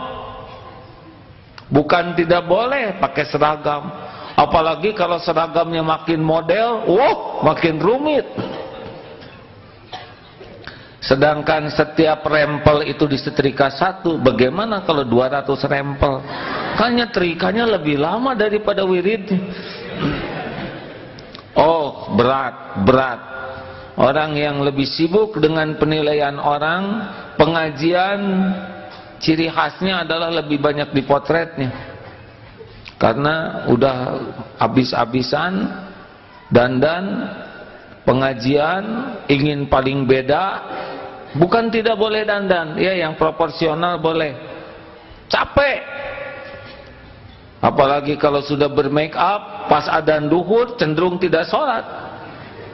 Bukan tidak boleh pakai seragam, apalagi kalau seragamnya makin model, makin rumit. Sedangkan setiap rempel itu disetrika 1, bagaimana kalau 200 rempel? Kan nyetrikanya lebih lama daripada wirid. Oh, berat. Orang yang lebih sibuk dengan penilaian orang, pengajian ciri khasnya adalah lebih banyak dipotretnya, karena udah habis-habisan dandan, pengajian ingin paling beda. Bukan tidak boleh dandan, ya, yang proporsional boleh. Capek, apalagi kalau sudah bermake up, pas adzan duhur cenderung tidak sholat,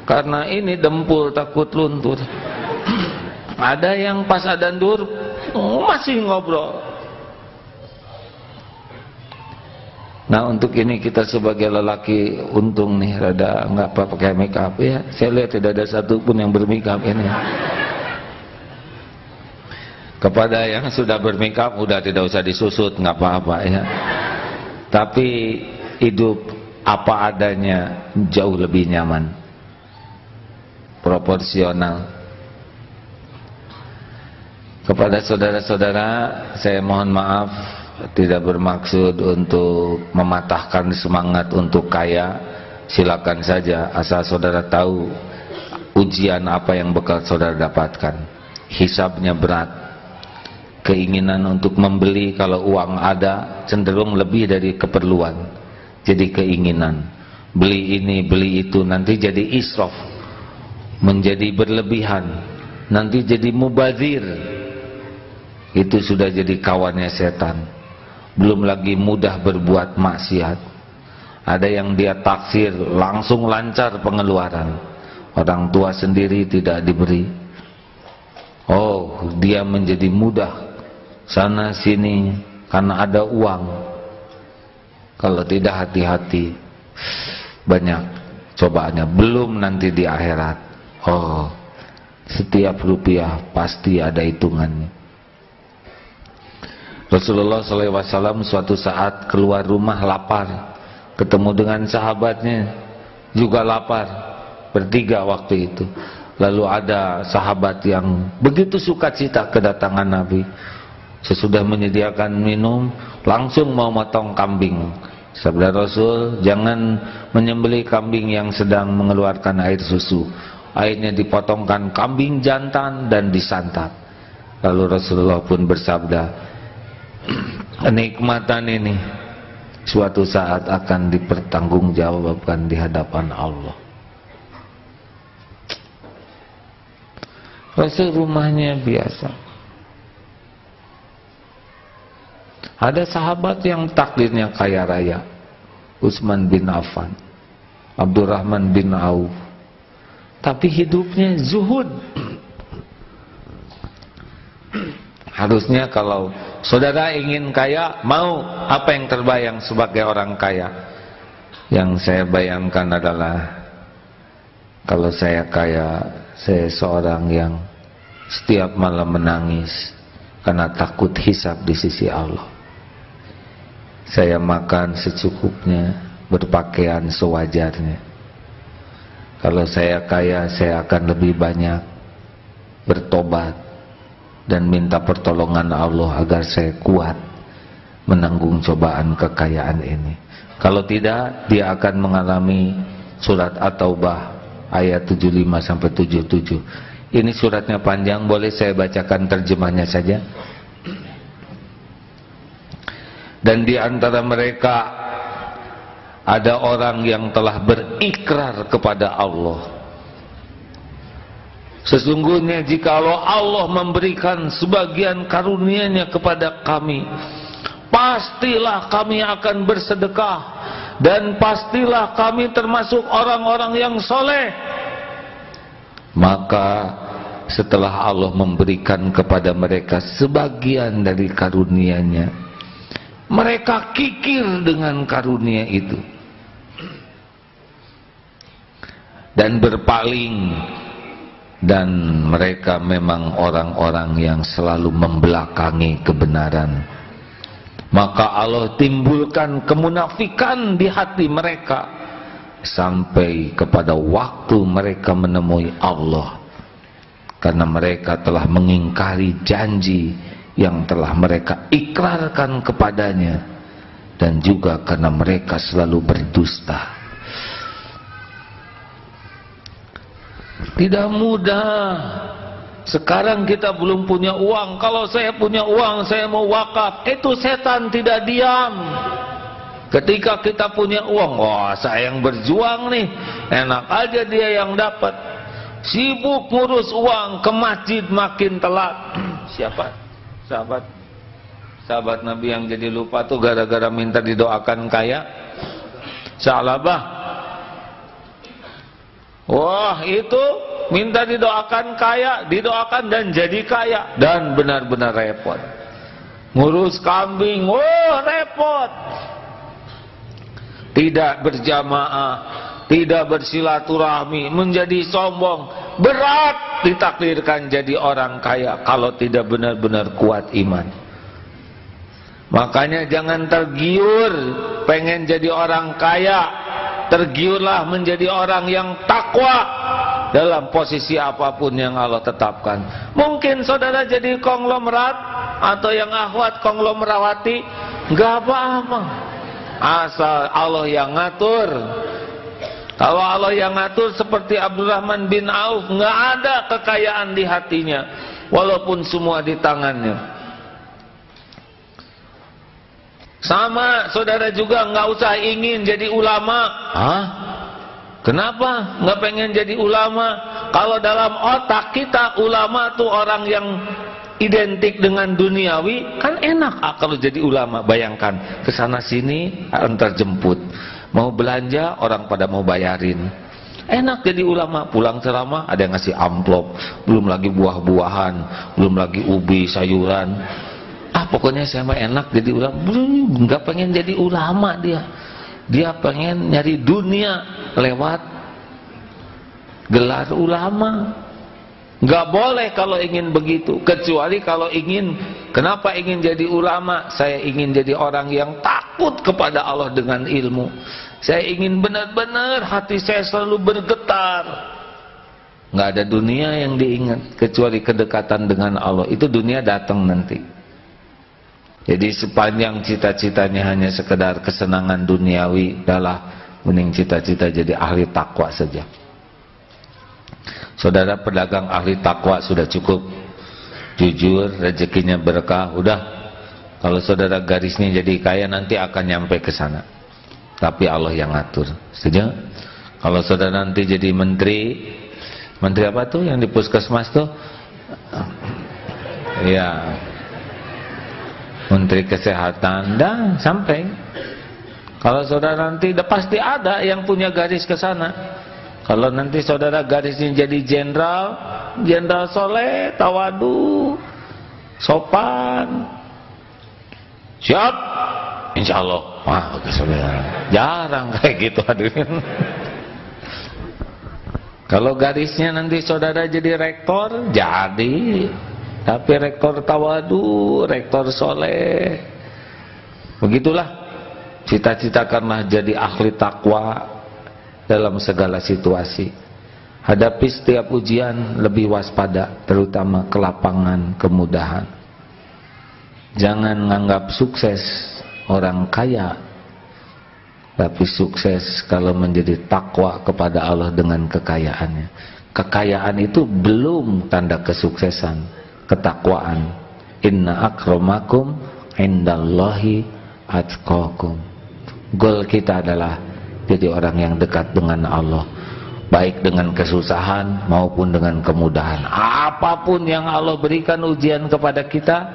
karena ini dempul takut luntur. Ada yang pas adzan duhur masih ngobrol. Nah, untuk ini kita sebagai lelaki untung nih rada nggak pakai make up ya. Saya lihat tidak ada satupun yang bermake up ini. Kepada yang sudah bermake up udah tidak usah disusut, nggak apa-apa ya. Tapi hidup apa adanya jauh lebih nyaman, proporsional. Kepada saudara-saudara, saya mohon maaf, tidak bermaksud untuk mematahkan semangat untuk kaya. Silakan saja, asal saudara tahu ujian apa yang bakal saudara dapatkan. Hisabnya berat. Keinginan untuk membeli kalau uang ada cenderung lebih dari keperluan. jadi keinginan. Beli ini, beli itu, nanti jadi israf, menjadi berlebihan, nanti jadi mubazir. Itu sudah jadi kawannya setan. Belum lagi mudah berbuat maksiat. Ada yang dia taksir, langsung lancar pengeluaran. Orang tua sendiri tidak diberi. Oh, dia menjadi mudah sana sini karena ada uang. Kalau tidak hati-hati, banyak cobaannya. Belum nanti di akhirat. Oh, setiap rupiah pasti ada hitungannya. Rasulullah SAW suatu saat keluar rumah lapar, ketemu dengan sahabatnya juga lapar, bertiga waktu itu. Lalu ada sahabat yang begitu sukacita kedatangan Nabi. Sesudah menyediakan minum, langsung mau motong kambing. Sabda Rasul, jangan menyembelih kambing yang sedang mengeluarkan air susu. Airnya dipotongkan kambing jantan dan disantap. Lalu Rasulullah pun bersabda, kenikmatan ini suatu saat akan dipertanggungjawabkan di hadapan Allah. Rasul rumahnya biasa. Ada sahabat yang takdirnya kaya raya, Utsman bin Affan, Abdurrahman bin Auf, tapi hidupnya zuhud. Harusnya kalau saudara ingin kaya, mau apa yang terbayang sebagai orang kaya? Yang saya bayangkan adalah, kalau saya kaya, saya seorang yang setiap malam menangis karena takut hisab di sisi Allah. Saya makan secukupnya, berpakaian sewajarnya. Kalau saya kaya, saya akan lebih banyak bertobat dan minta pertolongan Allah agar saya kuat menanggung cobaan kekayaan ini. Kalau tidak, dia akan mengalami surat At-Taubah ayat 75 sampai 77. Ini suratnya panjang, boleh saya bacakan terjemahnya saja. Dan di antara mereka ada orang yang telah berikrar kepada Allah, sesungguhnya jikalau Allah memberikan sebagian karunia-Nya kepada kami, pastilah kami akan bersedekah dan pastilah kami termasuk orang-orang yang soleh. Maka setelah Allah memberikan kepada mereka sebagian dari karunia-Nya, mereka kikir dengan karunia itu dan berpaling. Dan mereka memang orang-orang yang selalu membelakangi kebenaran. Maka Allah timbulkan kemunafikan di hati mereka sampai kepada waktu mereka menemui Allah, karena mereka telah mengingkari janji yang telah mereka ikrarkan kepadanya, dan juga karena mereka selalu berdusta. Tidak mudah. Sekarang kita belum punya uang. Kalau saya punya uang, saya mau wakaf. Itu setan tidak diam. Ketika kita punya uang, wah saya yang berjuang nih, enak aja dia yang dapat. Sibuk ngurus uang, ke masjid makin telat. Siapa? Sahabat Nabi yang jadi lupa tuh gara-gara minta didoakan kaya. Sa'labah. Wah, itu minta didoakan kaya, didoakan dan jadi kaya, dan benar-benar repot. Ngurus kambing, wah repot. Tidak berjamaah, tidak bersilaturahmi, menjadi sombong. Berat ditakdirkan jadi orang kaya kalau tidak benar-benar kuat iman. Makanya jangan tergiur pengen jadi orang kaya. Tergiurlah menjadi orang yang takwa dalam posisi apapun yang Allah tetapkan. Mungkin saudara jadi konglomerat atau yang akhwat konglomerawati, gak apa-apa, asal Allah yang ngatur. Kalau Allah yang ngatur seperti Abdurrahman bin Auf, gak ada kekayaan di hatinya walaupun semua di tangannya. Sama saudara juga nggak usah ingin jadi ulama. Hah? Kenapa nggak pengen jadi ulama? Kalau dalam otak kita ulama tuh orang yang identik dengan duniawi, kan enak kalau jadi ulama. Bayangkan kesana sini antar jemput, mau belanja orang pada mau bayarin. Enak jadi ulama, pulang ceramah ada yang ngasih amplop, belum lagi buah-buahan, belum lagi ubi, sayuran. Pokoknya saya mah enak jadi ulama. Nggak pengen jadi ulama dia pengen nyari dunia lewat gelar ulama. Nggak boleh kalau ingin begitu, kecuali kalau ingin. Kenapa ingin jadi ulama? Saya ingin jadi orang yang takut kepada Allah dengan ilmu. Saya ingin benar-benar hati saya selalu bergetar. Nggak ada dunia yang diingat kecuali kedekatan dengan Allah. Itu dunia datang nanti. Jadi sepanjang cita-citanya hanya sekedar kesenangan duniawi, adalah mending cita-cita jadi ahli takwa saja. Saudara pedagang ahli takwa sudah cukup, jujur, rezekinya berkah, udah. Kalau saudara garisnya jadi kaya nanti akan nyampe ke sana, tapi Allah yang ngatur. Setuju? Kalau saudara nanti jadi menteri apa tuh yang di puskesmas tuh? Ya, menteri kesehatan, dah sampai. Kalau saudara nanti pasti ada yang punya garis ke sana. Kalau nanti saudara garisnya jadi jenderal soleh, tawadu, sopan, siap, insya Allah. Wah, oke saudara. Jarang kayak gitu hadirin. Kalau garisnya nanti saudara jadi rektor, jadi. Tapi rektor tawadu, rektor soleh. Begitulah cita-cita karena jadi ahli takwa dalam segala situasi. Hadapi setiap ujian lebih waspada, terutama kelapangan, kemudahan. Jangan menganggap sukses orang kaya, tapi sukses kalau menjadi takwa kepada Allah dengan kekayaannya. Kekayaan itu belum tanda kesuksesan. Ketakwaan. Inna akramakum indallahi atqakum. Goal kita adalah jadi orang yang dekat dengan Allah, baik dengan kesusahan maupun dengan kemudahan. Apapun yang Allah berikan ujian kepada kita,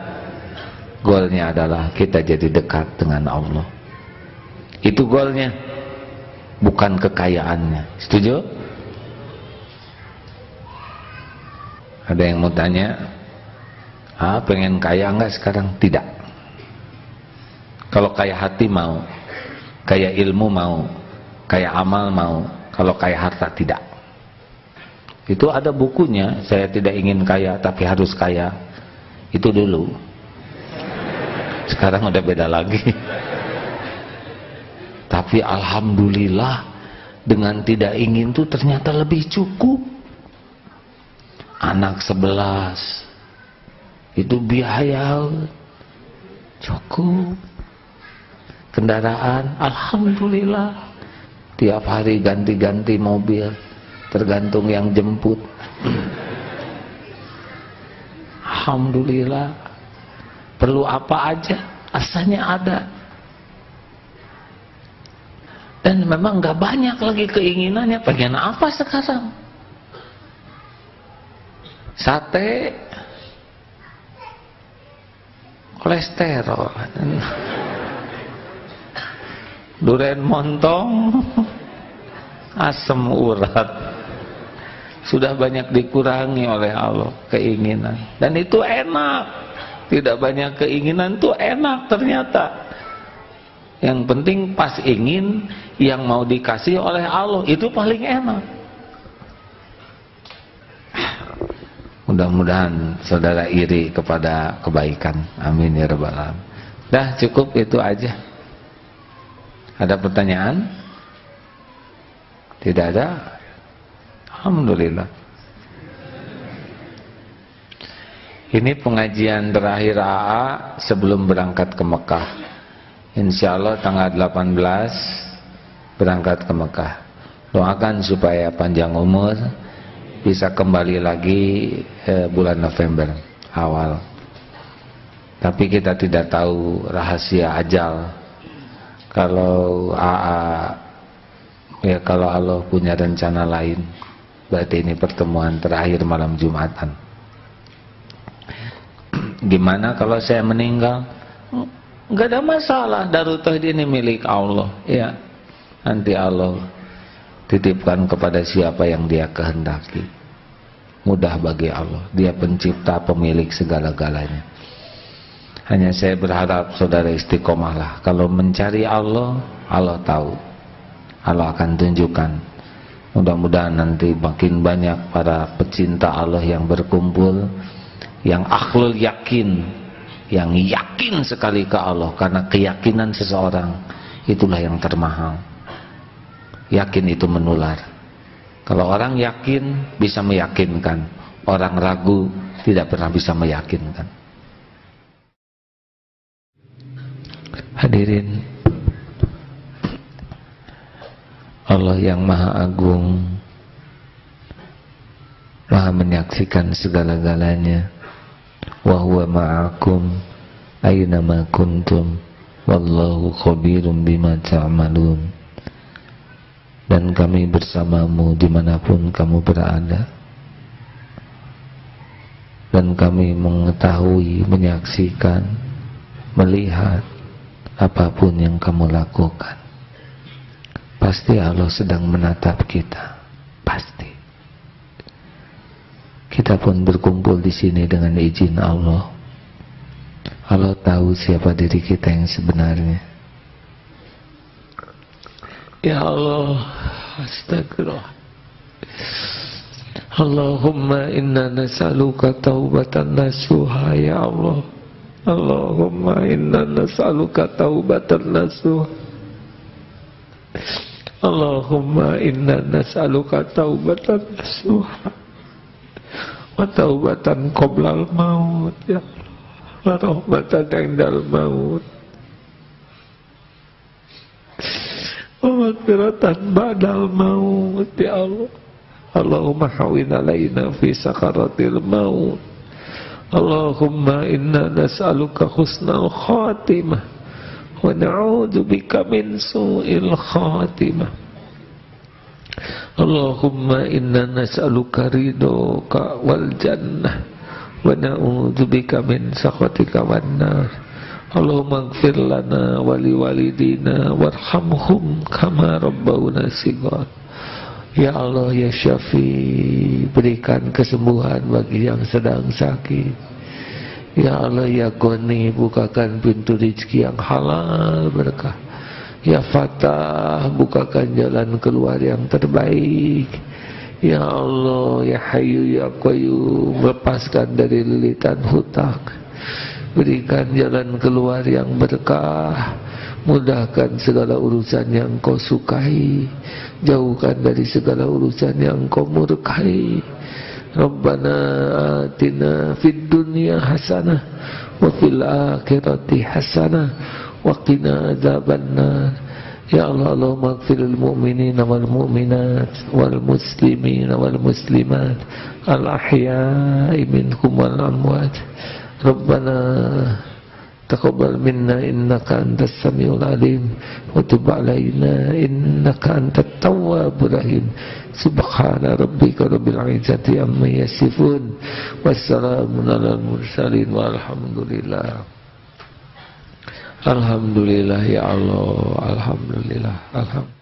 goalnya adalah kita jadi dekat dengan Allah. Itu goalnya, bukan kekayaannya. Setuju? Ada yang mau tanya? Pengen kaya enggak sekarang? Tidak. Kalau kaya hati mau, kaya ilmu mau, kaya amal mau. Kalau kaya harta tidak. Itu ada bukunya. Saya tidak ingin kaya tapi harus kaya. Itu dulu. Sekarang udah beda lagi. Tapi alhamdulillah, dengan tidak ingin tuh ternyata lebih cukup. Anak 11 itu biaya cukup. Kendaraan alhamdulillah, tiap hari ganti-ganti mobil, tergantung yang jemput. Alhamdulillah, perlu apa aja asalnya ada. Dan memang gak banyak lagi keinginannya. Pengen apa sekarang? Sate, kolesterol, durian montong, asam urat. Sudah banyak dikurangi oleh Allah keinginan. Dan itu enak. Tidak banyak keinginan itu enak ternyata. Yang penting pas ingin, yang mau dikasih oleh Allah, itu paling enak. Mudah-mudahan saudara iri kepada kebaikan. Amin ya rabbal alamin. Dah cukup itu aja. Ada pertanyaan? Tidak ada? Alhamdulillah. Ini pengajian terakhir AA sebelum berangkat ke Mekah. Insya Allah tanggal 18 berangkat ke Mekah. Doakan supaya panjang umur, bisa kembali lagi bulan November awal. Tapi kita tidak tahu rahasia ajal. Kalau kalau Allah punya rencana lain, berarti ini pertemuan terakhir malam Jumatan. Gimana kalau saya meninggal? Enggak ada masalah, Darut Tauhid ini milik Allah. Ya, nanti Allah titipkan kepada siapa yang Dia kehendaki. Mudah bagi Allah. Dia pencipta, pemilik segala-galanya. Hanya saya berharap saudara istiqomahlah. Kalau mencari Allah, Allah tahu. Allah akan tunjukkan. Mudah-mudahan nanti makin banyak para pecinta Allah yang berkumpul, yang akhlul yakin, yang yakin sekali ke Allah. Karena keyakinan seseorang itulah yang termahal. Yakin itu menular. Kalau orang yakin bisa meyakinkan, orang ragu tidak pernah bisa meyakinkan. Hadirin, Allah yang Maha Agung, Maha menyaksikan segala-galanya. Wa huwa ma'akum aina ma kuntum wallahu khabirum bima ta'malun. Dan kami bersamamu dimanapun kamu berada. Dan kami mengetahui, menyaksikan, melihat apapun yang kamu lakukan. Pasti Allah sedang menatap kita. Pasti. Kita pun berkumpul di sini dengan izin Allah. Allah tahu siapa diri kita yang sebenarnya. Ya Allah, astagfirullah. Allahumma inna nas'aluka taubatan nasuha ya Allah. Allahumma inna nas'aluka taubatan nasuha. Allahumma inna nas'aluka taubatan nasuha wa taubatan qoblal maut ya Allah, wa rahmatan indal maut, wa maghfiratan ba'dal maut ya Allah. Allahumma hawwin alaina fi sakaratil maut. Allahumma inna nas'aluka husnal khatimah wa na'udzu bika min su'il khatimah. Allahumma inna nas'aluka ridhoka wal jannah wa na'udzu bika min sakhatika wan nar. Allahumma ighfir lana wa liwalidina warhamhum kama rabbawna shighar. Ya Allah ya Syafi, berikan kesembuhan bagi yang sedang sakit. Ya Allah ya Ghani, bukakan pintu rezeki yang halal berkah. Ya Fatah, bukakan jalan keluar yang terbaik. Ya Allah ya Hayyu ya Qayyum, lepaskan dari lilitan hutang. Berikan jalan keluar yang berkah. Mudahkan segala urusan yang kau sukai, jauhkan dari segala urusan yang kau murkai. Rabbana atina fid dunya hasanah wa fil akhirati hasanah wa qina adzabannar. Ya Allah, Allahumma ighfiril mu'minina wal mu'minat wal muslimina wal muslimat al ahya'i minhum wal amwat. Rabbana taqabbal minna innaka antas samiul alim wa tub alaina innaka antat tawwabur rahim. Subhana rabbika rabbil izzati amma yasifun wassalamun alal mursalin walhamdulillah. Alhamdulillah ya Allah, alhamdulillah, alhamdulillah.